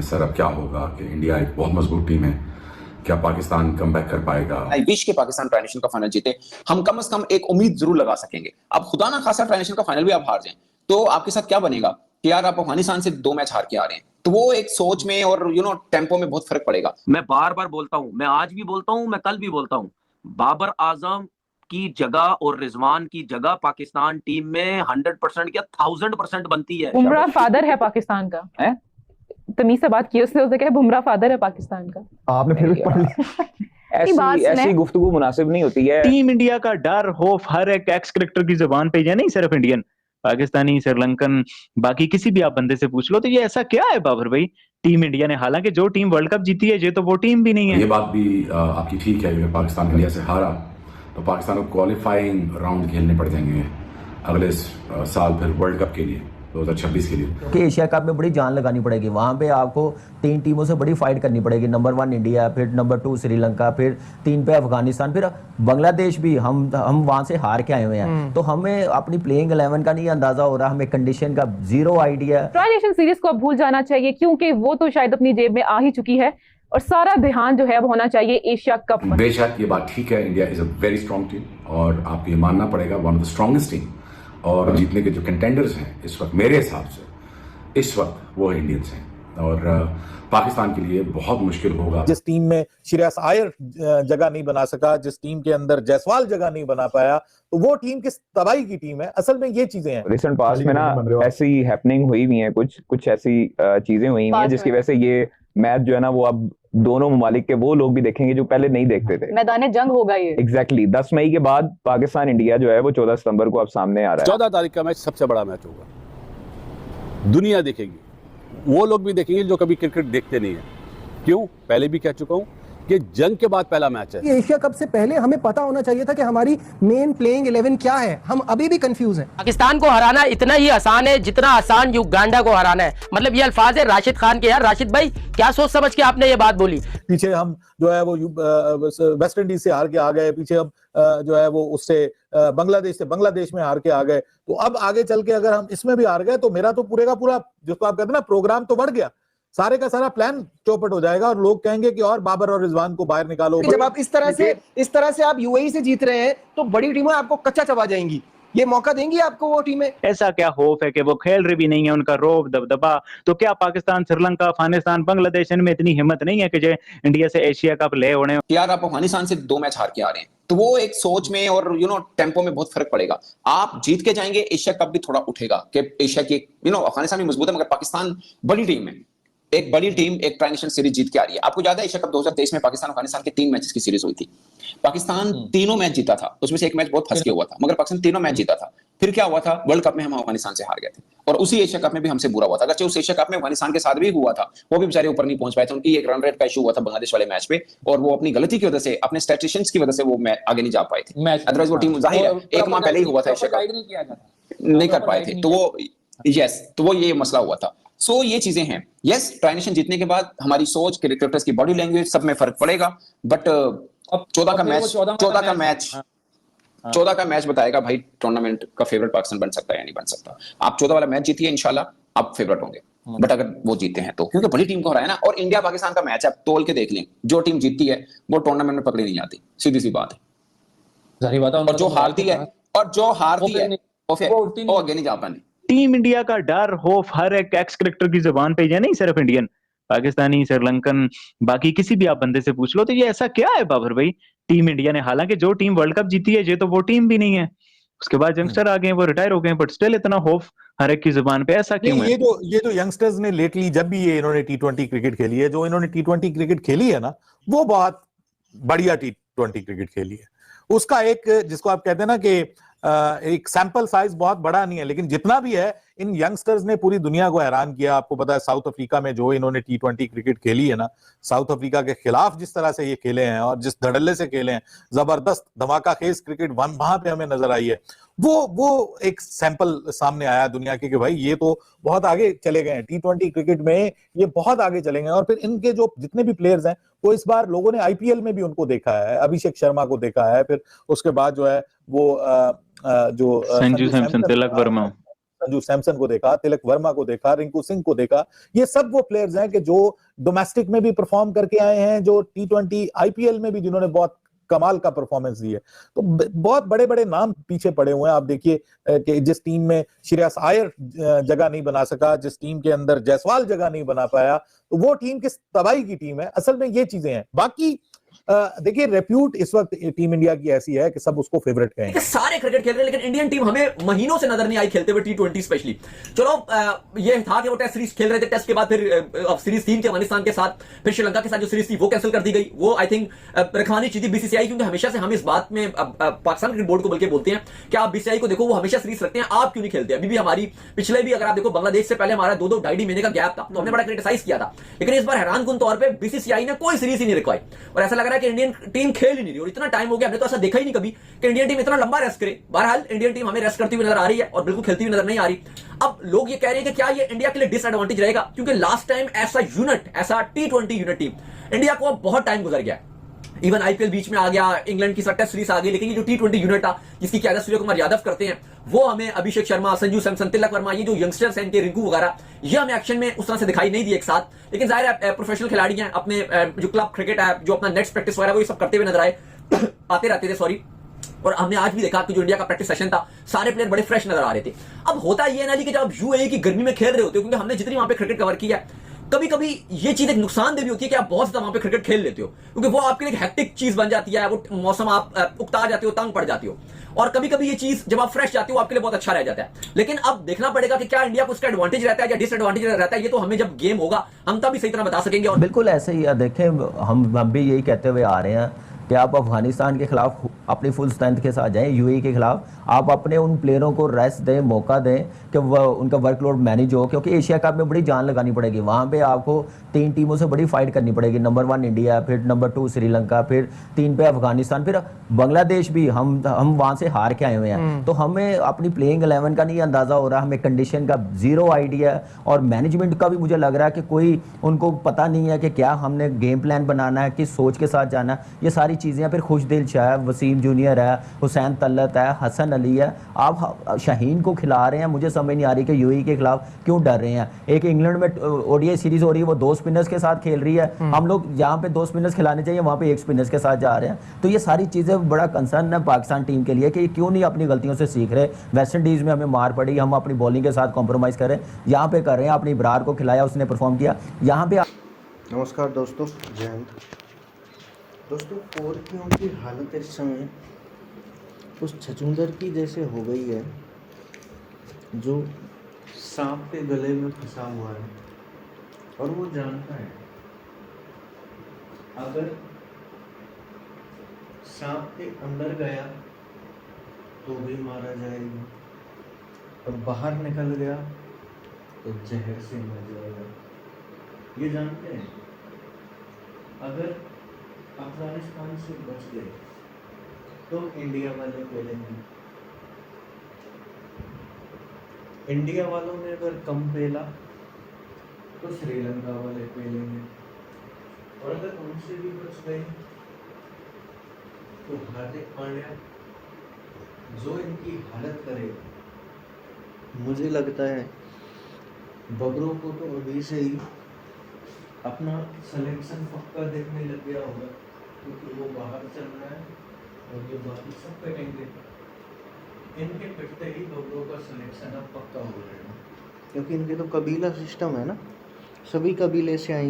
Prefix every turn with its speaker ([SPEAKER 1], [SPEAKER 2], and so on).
[SPEAKER 1] हैं सर अब क्या होगा कि इंडिया एक बहुत मजबूत टीम है, क्या पाकिस्तान कमबैक कर पाएगा?
[SPEAKER 2] आई विश के पाकिस्तान ट्रांजिशन का फाइनल जीते, हम कम से कम एक उम्मीद जरूर लगा सकेंगे। अब खुदा ना खासा ट्रांजिशन का फाइनल भी आप हार जाएं तो आपके साथ क्या बनेगा कि यार आप अफगानिस्तान से 2 मैच हार के आ रहे हैं, तो वो एक सोच में और टेम्पो में बहुत फर्क पड़ेगा।
[SPEAKER 3] मैं बार बार बोलता हूं, मैं आज भी बोलता हूं, मैं कल भी बोलता हूं, बाबर आजम की जगह और रिजवान की जगह पाकिस्तान टीम में 100% या 1000% बनती है।
[SPEAKER 4] बुमराह फादर है पाकिस्तान का है, तमीज से बात की उसने कहा बुमराह फादर है पाकिस्तान का।
[SPEAKER 5] आपने फिर भी पढ़ लिया।
[SPEAKER 6] ऐसी गुफ्तगू मुनासिब नहीं होती है।
[SPEAKER 7] टीम इंडिया का डर खौफ हर एक एक्स क्रिकेटर की जुबान पे है, नहीं सिर्फ इंडियन, पाकिस्तानी, श्रीलंकन, बाकी किसी भी आप बंदे से पूछ लो। तो ये ऐसा क्या है बाबर भाई टीम इंडिया ने? हालांकि जो टीम वर्ल्ड कप जीती है ये तो वो टीम भी नहीं है।
[SPEAKER 1] ये बात भी आपकी ठीक है, अगर पाकिस्तान इंडिया से हारा तो पाकिस्तान को क्वालिफाइंग राउंड खेलने पड़ जाएंगे अगले साल फिर वर्ल्ड कप के लिए 2026 के लिए।
[SPEAKER 5] कि एशिया कप में बड़ी जान लगानी पड़ेगी, वहाँ पे आपको 3 टीमों से बड़ी फाइट करनी पड़ेगी। नंबर 1 इंडिया, फिर नंबर 2 श्रीलंका, फिर 3 पे अफगानिस्तान, फिर बांग्लादेश भी। हम वहाँ से हार के आए हुए हैं, तो हमें अपनी प्लेइंग 11 का नहीं अंदाजा हो रहा, हमें कंडीशन का जीरो आइडिया।
[SPEAKER 4] ट्रांजिशन सीरीज को अब भूल जाना चाहिए क्योंकि वो तो शायद अपनी जेब में आ ही चुकी है और सारा ध्यान जो है अब होना चाहिए एशिया कप पर।
[SPEAKER 1] बेशक ये बात ठीक है, India is a very strong team और आपको ये मानना पड़ेगा one of the strongest team, और जीतने के जो कंटेंडर्स हैं इस वक्त मेरे हिसाब से इस वक्त वो इंडियंस हैं और पाकिस्तान के लिए बहुत मुश्किल होगा।
[SPEAKER 8] जिस टीम में श्रेयस अय्यर जगह नहीं बना सका, जिस टीम के अंदर जायसवाल जगह नहीं बना पाया, तो वो टीम किस तबाही की टीम है। असल में ये चीजें हैं।
[SPEAKER 6] रिसेंट पास्ट में ना ऐसी हैपनिंग हुई हुई है, कुछ ऐसी चीजें हुई हुई हैं जिसकी वजह से ये मैच जो है ना वो अब दोनों ममालिक के वो लोग भी देखेंगे जो पहले नहीं देखते थे।
[SPEAKER 4] मैदान जंग होगा ये।
[SPEAKER 6] एग्जैक्टली 10 मई के बाद पाकिस्तान इंडिया जो है वो 14 सितंबर को अब सामने आ रहा है।
[SPEAKER 9] 14 तारीख का मैच सबसे बड़ा मैच होगा, दुनिया देखेगी, वो लोग भी देखेंगे जो कभी क्रिकेट देखते नहीं है। क्यों? पहले भी कह चुका हूं कि जंग के बाद पहला मैच है।
[SPEAKER 10] एशिया कप से पहले हमें पता होना चाहिए था कि हमारी मेन प्लेइंग 11 क्या है। हम अभी भी कंफ्यूज हैं।
[SPEAKER 11] पाकिस्तान को हराना इतना ही आसान है जितना आसान युगांडा को हराना है। मतलब ये अल्फाज है राशिद खान के। यार राशिद भाई क्या सोच समझ के आपने ये बात बोली?
[SPEAKER 8] पीछे हम जो है वो वेस्ट इंडीज से हार के आ गए, पीछे हम जो है वो उससे बांग्लादेश में हार के आ गए, तो अब आगे चल के अगर हम इसमें भी हार गए तो मेरा तो पूरे का पूरा जिसको आप कहते हैं ना प्रोग्राम तो बढ़ गया, सारे का सारा प्लान चौपट हो जाएगा और लोग कहेंगे कि और बाबर और रिजवान को बाहर निकालो।
[SPEAKER 10] जब आप इस तरह से आप यूएई से जीत रहे हैं तो बड़ी टीमें आपको कच्चा चबा जाएंगी। ये मौका देंगी आपको वो टीमें?
[SPEAKER 7] ऐसा क्या खौफ है कि वो खेल रही भी नहीं है, उनका रोब दबदबा? तो क्या पाकिस्तान, श्रीलंका, अफगानिस्तान, बांग्लादेश इनमें इतनी हिम्मत नहीं है कि जो इंडिया से एशिया कप ले होने?
[SPEAKER 2] यार आप अफगानिस्तान से 2 मैच हार के आ रहे हैं तो वो एक सोच में और टेम्पो में बहुत फर्क पड़ेगा। आप जीत के जाएंगे, एशिया कप भी थोड़ा उठेगा कि एशिया की अफगानिस्तान भी मजबूत है मगर पाकिस्तान बड़ी टीम है, एक बड़ी टीम एक ट्रांजिशन सीरीज जीत के आ रही है। आपको याद है एशिया कप 2023 में पाकिस्तान अफगानिस्तान के 3 मैचेस की सीरीज हुई थी, पाकिस्तान तीनों मैच जीता था, उसमें से एक मैच बहुत फंस के हुआ था मगर पाकिस्तान तीनों मैच जीता था। फिर क्या हुआ था, वर्ल्ड कप में हम अफगानिस्तान से हार गए थे और उसी एशिया कप में भी हमसे बुरा हुआ था। अगर उस एशिया कप में अफगानिस्तान के साथ भी हुआ था, वो भी बेचारे ऊपर नहीं पहुंच पाए थे, उनकी एक रन रेट का इशू हुआ था बांग्लादेश वाले मैच पे और वो अपनी गलती की वजह से, अपने स्टैटिस्टिशियंस की वजह से वो आगे नहीं जा पाए थे। अदरवाइज वो टीम जाहिर है एक माह पहले ही हुआ था, एशिया कप नहीं कर पाए थे, तो वो तो वो ये मसला हुआ था। सो ये चीजें हैं। यस, ट्रांजिशन जीतने के बाद हमारी सोच, क्रिकेटर्स की बॉडी लैंग्वेज सब में फर्क पड़ेगा, बट 14 का मैच बताएगा भाई टूर्नामेंट का फेवरेट पाकिस्तान बन सकता है या नहीं बन सकता। आप 14 वाला मैच जीतिए, इंशाल्लाह आप फेवरेट होंगे, बट अगर वो जीते हैं तो, क्योंकि बड़ी टीम को हराया ना। और इंडिया पाकिस्तान का मैच आप तोल के देख लें, जो टीम जीतती है वो टूर्नामेंट में पकड़ी नहीं जाती, सीधी सी बात है। और जो हारती है वो आगे नहीं जा पानी।
[SPEAKER 7] टीम इंडिया का डर खौफ हर एक एक्स क्रिकेटर की जुबान पे है, नहीं सिर्फ इंडियन, पाकिस्तानी, श्रीलंकन, बाकी किसी भी आप बंदे से पूछ लो। तो ये ऐसा क्या है बाबर भाई टीम इंडिया ने? हालांकि जो टीम वर्ल्ड कप जीती है ये तो वो टीम भी नहीं है। उसके बाद यंगस्टर आ गए, वो रिटायर हो गए, बट स्टिल इतना खौफ हर एक की जुबान पे, ऐसा क्यों है?
[SPEAKER 8] ये जो यंगस्टर्स ने लेटली जब भी ये इन्होंने T20 क्रिकेट खेली है, जो इन्होंने T20 क्रिकेट खेली है ना, वो बहुत बढ़िया T20 क्रिकेट खेली है। उसका एक जिसको आप कहते हैं ना कि एक सैंपल साइज बहुत बड़ा नहीं है, लेकिन जितना भी है इन यंगस्टर्स ने पूरी दुनिया को हैरान किया। आपको पता है साउथ अफ्रीका में जो इन्होंने T20 क्रिकेट खेली है ना, साउथ अफ्रीका के खिलाफ जिस तरह से ये खेले हैं और जिस धड़ल्ले से खेले हैं, जबरदस्त धमाका खेज क्रिकेट वहां पे हमें नजर आई है। वो एक सैंपल सामने आया दुनिया के कि भाई ये तो बहुत आगे चले गए हैं, T20 क्रिकेट में ये बहुत आगे चले गए। और फिर इनके जो जितने भी प्लेयर्स हैं वो इस बार लोगों ने IPL में भी उनको देखा है, अभिषेक शर्मा को देखा है, फिर उसके बाद जो है वो जो
[SPEAKER 7] संजू सैमसन, तिलक वर्मा,
[SPEAKER 8] संजू सैमसन को देखा, तिलक वर्मा को देखा, रिंकू सिंह को देखा, ये सब वो प्लेयर्स हैं कि जो डोमेस्टिक में भी परफॉर्म करके आए हैं, जो T20 IPL में भी जिन्होंने बहुत कमाल का परफॉर्मेंस दी है। तो बहुत बड़े बड़े नाम पीछे पड़े हुए हैं। आप देखिए कि जिस टीम में श्रेयस अय्यर जगह नहीं बना सका, जिस टीम के अंदर जायसवाल जगह नहीं बना पाया, तो वो टीम किस तबाही की टीम है। असल में ये चीजें हैं। बाकी देखिए रेप्यूट इस वक्त टीम इंडिया की ऐसी है कि सब उसको फेवरेट कहेंगे।
[SPEAKER 11] सारे क्रिकेट खेल रहे हैं लेकिन इंडियन टीम हमें महीनों से नजर नहीं आई खेलते हुए T20 स्पेशली। चलो ये था कि वो टेस्ट सीरीज खेल रहे थे, टेस्ट के बाद फिर सीरीज 3 के अफगानिस्तान के साथ, फिर श्रीलंका के साथ जो सीरीज थी वो कैंसिल कर दी गई। वो आई थिंक रखवानी चाहिए थी BCCI, क्योंकि हमेशा से हम इस बात में पाकिस्तान क्रिकेट बोर्ड को बल्कि बोलते हैं कि आप BCCI को देखो, वो हमेशा सीरीज रखते हैं, आप क्यों नहीं खेलते। अभी भी हमारी पिछले भी अगर आप देखो बांग्लादेश से पहले हमारा 2-2 ढाई महीने का गैप था, तो हमने बड़ा क्रिटिसाइज किया था। लेकिन इस बार हैरानकुन तौर पर BCCI ने कोई सीरीज ही नहीं रखवाई और ऐसा लग रहा है कि इंडियन टीम खेल ही नहीं रही। और इतना टाइम हो गया, हमने तो ऐसा देखा ही नहीं कभी कि इंडियन टीम इतना लंबा रेस्ट करे। बहरहाल इंडियन टीम हमें रेस्ट करती हुई नजर आ रही है और बिल्कुल खेलती हुई नजर नहीं आ रही। अब लोग ये कह रहे हैं कि क्या ये इंडिया के लिए डिसएडवांटेज रहेगा, क्योंकि लास्ट टाइम ऐसा यूनिट, ऐसा T20 यूनिट टीम इंडिया को अब बहुत टाइम गुजर गया। इवन IPL बीच में आ गया, इंग्लैंड की टेस्ट सीरीज आ गई, लेकिन ये जो T20 यूनिट था जिसकी क़यादत सूर्य कुमार यादव करते हैं, वो हमें अभिषेक शर्मा, संजू सैमसन, तिलक वर्मा, ये जो यंगस्टर्स हैं इनके, रिंकू वगैरह, ये हमें एक्शन में उस तरह से दिखाई नहीं दिए एक साथ। लेकिन जाहिर है प्रोफेशनल खिलाड़ी हैं, अपने जो क्लब क्रिकेट है, जो अपना नेक्स्ट प्रैक्टिस वगैरह वो ये सब करते हुए नजर आए, आते रहते थे सॉरी। और हमने आज भी देखा कि जो इंडिया का प्रैक्टिस सेशन था, सारे प्लेयर बड़े फ्रेश नजर आ रहे थे। अब होता ये ना कि जब आप UAE की गर्मी में खेल रहे होते हो, क्योंकि हमने जितनी वहां पे क्रिकेट कवर किया है, कभी कभी ये चीज एक नुकसानदेह भी होती है कि आप बहुत ज्यादा वहां पे क्रिकेट खेल लेते हो, क्योंकि वो आपके लिए हेक्टिक चीज बन जाती है। वो मौसम आप उकता जाते हो, तंग पड़ जाते हो। और कभी कभी ये चीज जब आप फ्रेश जाते हो आपके लिए बहुत अच्छा रह जाता है। लेकिन अब देखना पड़ेगा कि क्या इंडिया को इसका एडवांटेज रहता है या डिसएडवांटेज रहता है। ये तो हमें जब गेम होगा हम तभी सही तरह बता सकेंगे। और
[SPEAKER 5] बिल्कुल ऐसे ही है। देखें, हम भी यही कहते हुए आ रहे हैं कि आप अफगानिस्तान के खिलाफ अपनी फुल स्ट्रेंथ के साथ जाएं, UAE के खिलाफ आप अपने उन प्लेयरों को रेस्ट दें, मौका दें कि उनका वर्कलोड मैनेज हो, क्योंकि एशिया कप में बड़ी जान लगानी पड़ेगी। वहाँ पे आपको 3 टीमों से बड़ी फाइट करनी पड़ेगी। नंबर 1 इंडिया, फिर नंबर 2 श्रीलंका, फिर 3 पे अफगानिस्तान, फिर बांग्लादेश भी। हम वहाँ से हार के आए हुए हैं, तो हमें अपनी प्लेइंग 11 का नहीं अंदाज़ा हो रहा, हमें कंडीशन का ज़ीरो आइडिया, और मैनेजमेंट का भी मुझे लग रहा है कि कोई उनको पता नहीं है कि क्या हमने गेम प्लान बनाना है, किस सोच के साथ जाना है। ये सारी चीज़ें, फिर खुशदिल शाह है, वसीम जूनियर है, हुसैन तलत है, हसन अली है, आप शाहीन को खिला रहे हैं। मुझे समझ नहीं आ रही कि UAE के खिलाफ क्यों डर रहे हैं। एक इंग्लैंड में ODI सीरीज हो रही है, वो 2 स्पिनर्स के साथ खेल रही है, हम लोग यहाँ पे 2 स्पिनर्स खिलाने चाहिए, वहाँ पे 1 स्पिनर्स के साथ जा रहे हैं। तो ये सारी चीज़ें बड़ा कंसर्न है पाकिस्तान टीम के लिए कि क्यों नहीं अपनी गलतियों से सीख रहे। वेस्ट इंडीज़ में हमें मार पड़ी, हम अपनी बॉलिंग के साथ कॉम्प्रोमाइज़ कर रहे हैं, यहाँ पे कर रहे हैं। अपनी इब्रार को खिलाया, उसने परफॉर्म किया, यहाँ पे।
[SPEAKER 12] नमस्कार दोस्तों, जय हिंद। दोस्तों, पोर्कियों की हालत इस समय उस छछूंदर की जैसे हो गई है जो सांप के गले में फंसा हुआ है, और वो जानता है अगर सांप के अंदर गया तो भी मारा जाएगा, और बाहर निकल गया तो जहर से मर जाएगा। ये जानते हैं अगर अफगानिस्तान से बच गए तो इंडिया वाले पेलेंगे। इंडिया वालों ने अगर कम पेला तो श्रीलंका वाले पेलेंगे, और अगर उनसे भी बच गए तो हार्दिक पांड्या जो इनकी हालत करेगा। मुझे लगता है बबरों को तो अभी से ही अपना सिलेक्शन पक्का देखने लग गया होगा, क्योंकि वो बाहर चल रहा है और ये बाकी सब पिटेंगे। इनके पिटते ही बबरों का सिलेक्शन अब पक्का हो जाएगा, क्योंकि इनके तो कबीला सिस्टम है ना, सभी कबीले से आएंगे।